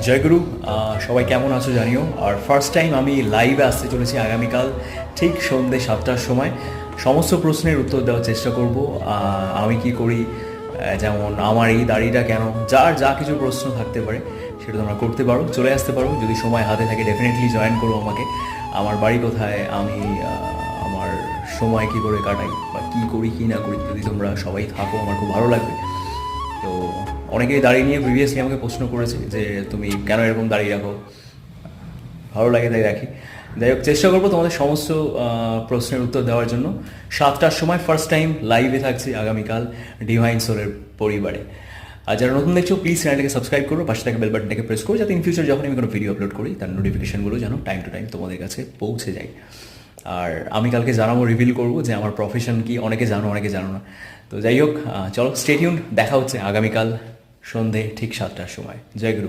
জয়গুরু। সবাই কেমন আছো জানিও। আর ফার্স্ট টাইম আমি লাইভে আসতে চলেছি আগামীকাল ঠিক সন্ধ্যে 7টার সময়। সমস্ত প্রশ্নের উত্তর দেওয়ার চেষ্টা করব। আমি কি করি, যেমন আমার এই দাড়িটা কেন, যার যা কিছু প্রশ্ন থাকতে পারে সেটা তোমরা করতে পারো, চলে আসতে পারো যদি সময় হাতে থাকে। ডেফিনেটলি জয়েন করো আমাকে। আমার বাড়ি কোথায়, আমি আমার সময় কী করে কাটাই বা কী করি কী না করি, যদি তোমরা সবাই থাকো আমার খুব ভালো লাগবে। তো অনেকেই দাঁড়িয়ে নিয়ে প্রিভিয়াসলি আমাকে প্রশ্ন করেছে যে তুমি কেন এরকম দাঁড়িয়ে রাখো, ভালো লাগে তাই রাখি। যাই হোক, চেষ্টা করবো তোমাদের সমস্ত প্রশ্নের উত্তর দেওয়ার জন্য। 7টার সময় ফার্স্ট টাইম লাইভে থাকছি আগামীকাল ডিভাইন সোলের পরিবারে। আর যারা নতুন দেখছো প্লিজ চ্যানেলটাকে সাবস্ক্রাইব করো, পাশে থাকা বেল বাটনটাকে প্রেস করো, যাতে ইন ফিউচার যখন আমি কোনো ভিডিও আপলোড করি তার নোটিফিকেশনগুলো যেন টাইম টু টাইম তোমাদের কাছে পৌঁছে যায়। আর আমি কালকে জানাবো, রিভিল করবো যে আমার প্রফেশন কি। অনেকে জানো, অনেকে জানো না। তো যাই হোক, চলো স্টে টিউনড, দেখা হচ্ছে আগামীকাল সন্ধে ঠিক 7টার সময়। জয় গুরু।